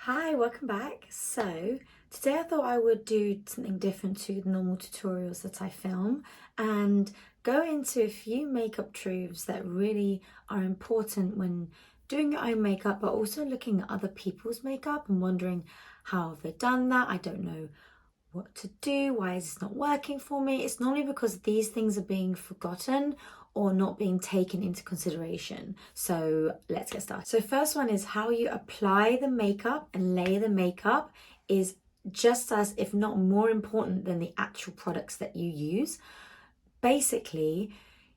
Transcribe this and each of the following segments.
Hi, welcome back. So today I thought I would do something different to the normal tutorials that I film and go into a few makeup truths that really are important when doing your own makeup, but also looking at other people's makeup and wondering how have they done that. I don't know what to do. Why is this not working for me? It's normally because these things are being forgotten or not being taken into consideration. So let's get started. So first one is how you apply the makeup and lay the makeup is just as, if not more important than the actual products that you use. Basically,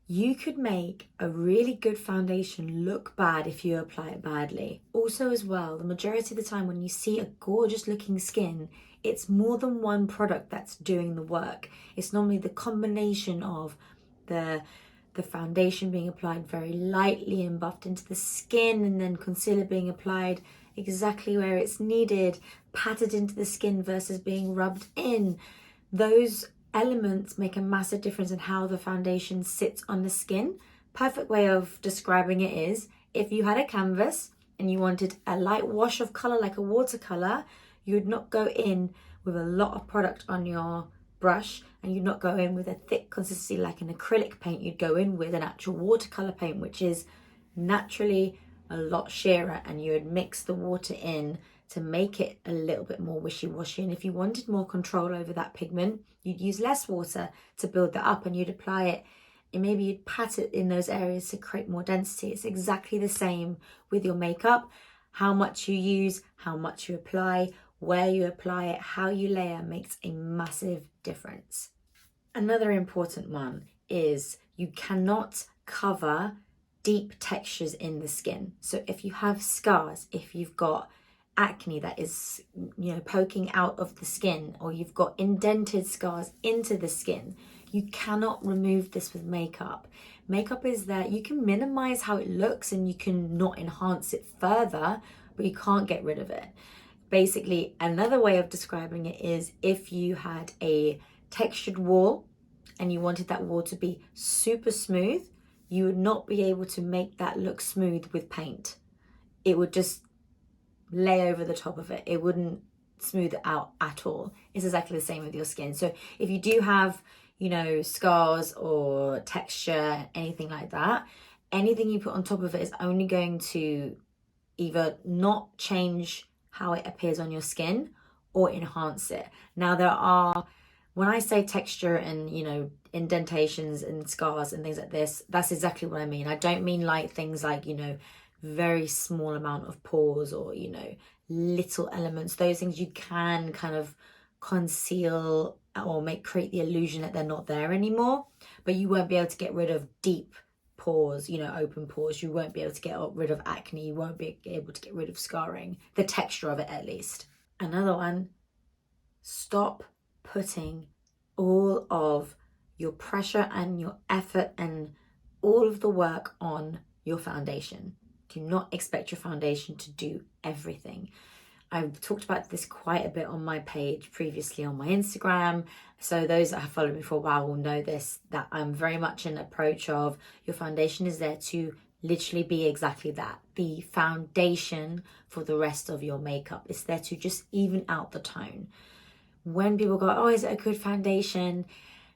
you could make a really good foundation look bad if you apply it badly. Also as well, the majority of the time when you see a gorgeous looking skin, it's more than one product that's doing the work. It's normally the combination of the foundation being applied very lightly and buffed into the skin, and then concealer being applied exactly where it's needed, patted into the skin versus being rubbed in. Those elements make a massive difference in how the foundation sits on the skin. Perfect way of describing it is if you had a canvas and you wanted a light wash of color like a watercolor, you would not go in with a lot of product on your brush, and you'd not go in with a thick consistency like an acrylic paint. You'd go in with an actual watercolor paint, which is naturally a lot sheerer, and you would mix the water in to make it a little bit more wishy-washy. And if you wanted more control over that pigment, you'd use less water to build that up, and you'd apply it, and maybe you'd pat it in those areas to create more density. It's exactly the same with your makeup. How much you use, how much you apply, where you apply it, how you layer makes a massive difference. Another important one is you cannot cover deep textures in the skin. So if you have scars, if you've got acne that is, poking out of the skin, or you've got indented scars into the skin, you cannot remove this with makeup. Makeup is that you can minimize how it looks and you can not enhance it further, but you can't get rid of it. Basically, another way of describing it is if you had a textured wall and you wanted that wall to be super smooth, you would not be able to make that look smooth with paint. It would just lay over the top of it. It wouldn't smooth it out at all. It's exactly the same with your skin. So if you do have, scars or texture, anything like that, anything you put on top of it is only going to either not change how it appears on your skin or enhance it. Now when I say texture and, indentations and scars and things like this, that's exactly what I mean. I don't mean like things like, very small amount of pores or, little elements. Those things you can kind of conceal or create the illusion that they're not there anymore, but you won't be able to get rid of deep pores, open pores. You won't be able to get rid of acne. You won't be able to get rid of scarring, the texture of it at least. Another one, stop putting all of your pressure and your effort and all of the work on your foundation. Do not expect your foundation to do everything. I've talked about this quite a bit on my page previously on my Instagram. So those that have followed me for a while will know this, that I'm very much an approach of your foundation is there to literally be exactly that. The foundation for the rest of your makeup. It's there to just even out the tone. When people go, oh, is it a good foundation?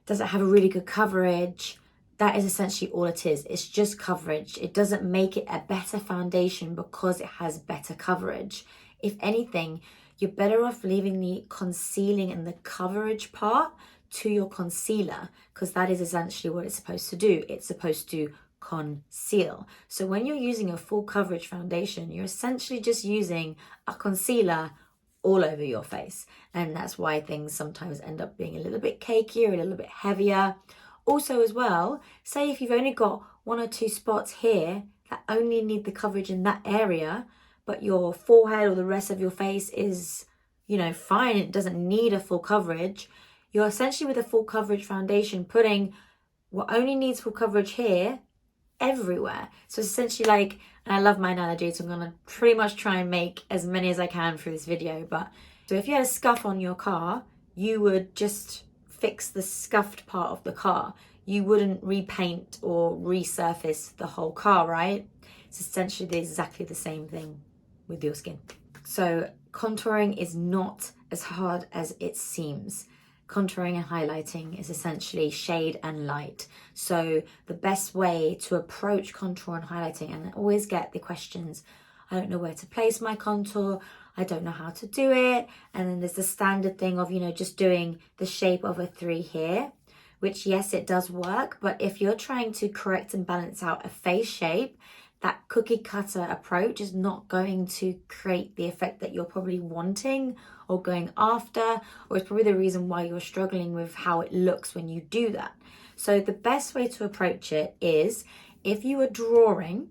Does it have a really good coverage? That is essentially all it is. It's just coverage. It doesn't make it a better foundation because it has better coverage. If anything, you're better off leaving the concealing and the coverage part to your concealer, because that is essentially what it's supposed to do. It's supposed to conceal. So when you're using a full coverage foundation, you're essentially just using a concealer all over your face. And that's why things sometimes end up being a little bit cakier, a little bit heavier. Also as well, say if you've only got one or two spots here that only need the coverage in that area, but your forehead or the rest of your face is, fine, it doesn't need a full coverage, you're essentially with a full coverage foundation putting what only needs full coverage here everywhere. So it's essentially like, and I love my analogy, so I'm going to pretty much try and make as many as I can through this video, but so if you had a scuff on your car, you would just fix the scuffed part of the car. You wouldn't repaint or resurface the whole car, right? It's essentially exactly the same thing with your skin. So contouring is not as hard as it seems. Contouring and highlighting is essentially shade and light. So the best way to approach contour and highlighting, and I always get the questions, I don't know where to place my contour, I don't know how to do it. And then there's the standard thing of, just doing the shape of a 3 here, which yes, it does work. But if you're trying to correct and balance out a face shape, that cookie cutter approach is not going to create the effect that you're probably wanting or going after, or it's probably the reason why you're struggling with how it looks when you do that. So the best way to approach it is, if you were drawing,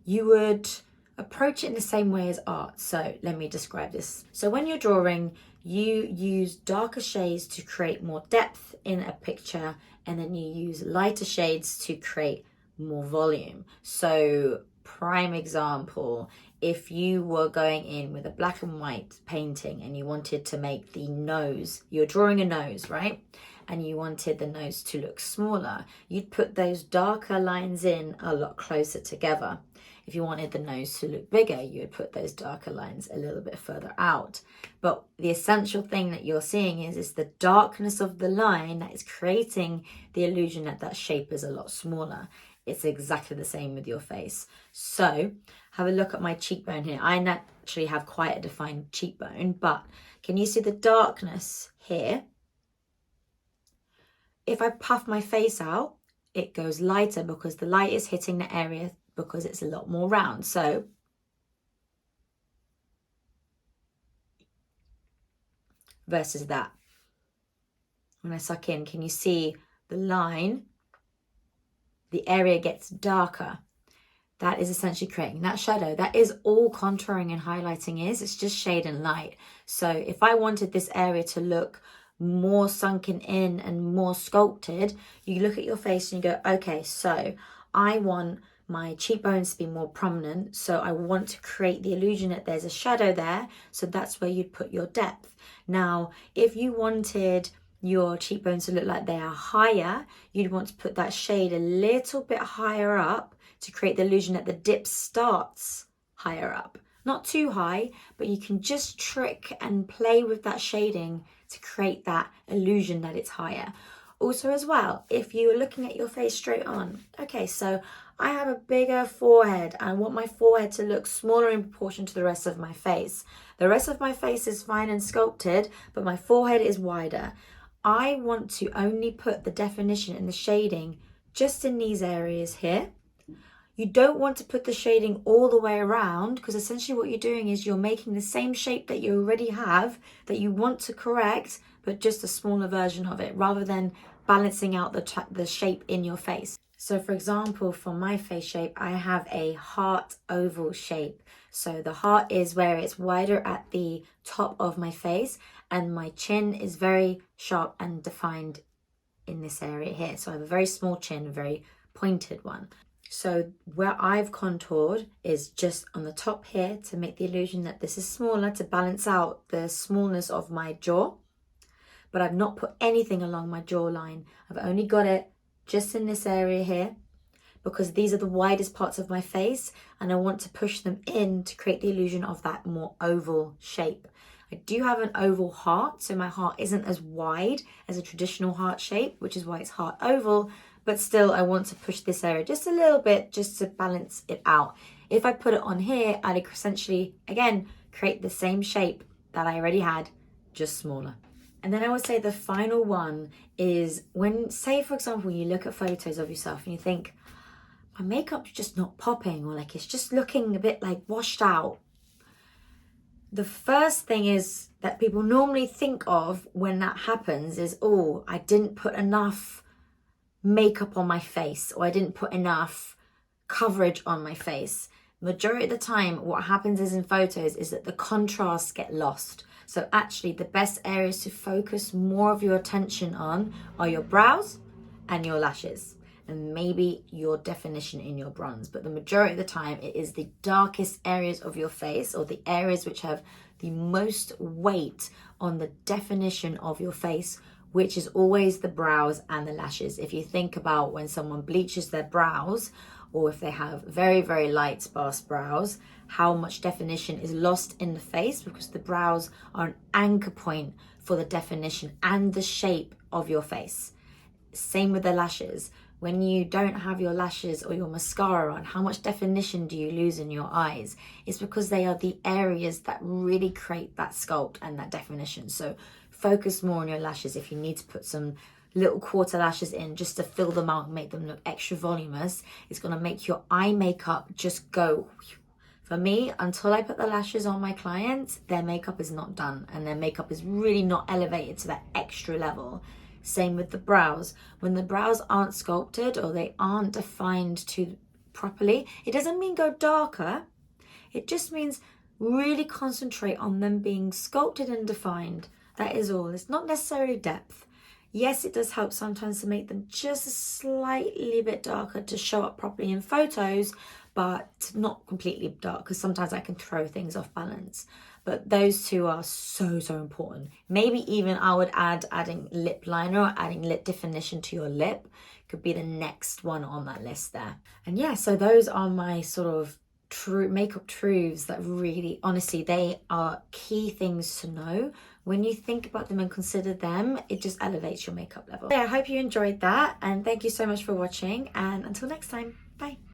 you would approach it in the same way as art. So let me describe this. So when you're drawing, you use darker shades to create more depth in a picture, and then you use lighter shades to create more volume. So prime example, if you were going in with a black and white painting and you wanted to make the nose, you're drawing a nose, right? And you wanted the nose to look smaller, you'd put those darker lines in a lot closer together. If you wanted the nose to look bigger, you would put those darker lines a little bit further out. But the essential thing that you're seeing is the darkness of the line that is creating the illusion that that shape is a lot smaller. It's exactly the same with your face. So have a look at my cheekbone here. I naturally have quite a defined cheekbone, but can you see the darkness here? If I puff my face out, it goes lighter because the light is hitting the area because it's a lot more round. So versus that. When I suck in, can you see the line? The area gets darker. That is essentially creating that shadow. That is all contouring and highlighting is. It's just shade and light. So if I wanted this area to look more sunken in and more sculpted, you look at your face and you go, okay, so I want my cheekbones to be more prominent, so I want to create the illusion that there's a shadow there, so that's where you'd put your depth. Now, if you wanted your cheekbones to look like they are higher, you'd want to put that shade a little bit higher up to create the illusion that the dip starts higher up. Not too high, but you can just trick and play with that shading to create that illusion that it's higher. Also as well, if you are looking at your face straight on, okay, so I have a bigger forehead. I want my forehead to look smaller in proportion to the rest of my face. The rest of my face is fine and sculpted, but my forehead is wider. I want to only put the definition and the shading just in these areas here. You don't want to put the shading all the way around, because essentially what you're doing is you're making the same shape that you already have that you want to correct, but just a smaller version of it, rather than balancing out the shape in your face. So for example, for my face shape, I have a heart oval shape. So the heart is where it's wider at the top of my face, and my chin is very sharp and defined in this area here. So I have a very small chin, a very pointed one. So where I've contoured is just on the top here to make the illusion that this is smaller, to balance out the smallness of my jaw. But I've not put anything along my jawline. I've only got it just in this area here, because these are the widest parts of my face and I want to push them in to create the illusion of that more oval shape. I do have an oval heart, so my heart isn't as wide as a traditional heart shape, which is why it's heart oval, but still I want to push this area just a little bit just to balance it out. If I put it on here, I'd essentially, again, create the same shape that I already had, just smaller. And then I would say the final one is when, say for example, you look at photos of yourself and you think, my makeup's just not popping, or like it's just looking a bit like washed out. The first thing is that people normally think of when that happens is, oh, I didn't put enough makeup on my face, or I didn't put enough coverage on my face. Majority of the time, what happens is in photos is that the contrasts get lost. So actually the best areas to focus more of your attention on are your brows and your lashes, and maybe your definition in your bronze. But the majority of the time it is the darkest areas of your face, or the areas which have the most weight on the definition of your face, which is always the brows and the lashes. If you think about when someone bleaches their brows, or if they have very, very light sparse brows, how much definition is lost in the face, because the brows are an anchor point for the definition and the shape of your face. Same with the lashes. When you don't have your lashes or your mascara on, how much definition do you lose in your eyes? It's because they are the areas that really create that sculpt and that definition. So focus more on your lashes. If you need to put some little quarter lashes in just to fill them out and make them look extra voluminous, it's going to make your eye makeup just go. For me, until I put the lashes on my clients, their makeup is not done, and their makeup is really not elevated to that extra level. Same with the brows. When the brows aren't sculpted or they aren't defined too properly, it doesn't mean go darker. It just means really concentrate on them being sculpted and defined. That is all. It's not necessarily depth. Yes, it does help sometimes to make them just a slightly bit darker to show up properly in photos, but not completely dark, because sometimes I can throw things off balance. But those two are so important. Maybe even I would adding lip liner or adding lip definition to your lip could be the next one on that list there. And yeah, so those are my sort of true makeup truths that really, honestly, they are key things to know. When you think about them and consider them, it just elevates your makeup level. Yeah, I hope you enjoyed that, and thank you so much for watching, and until next time, bye.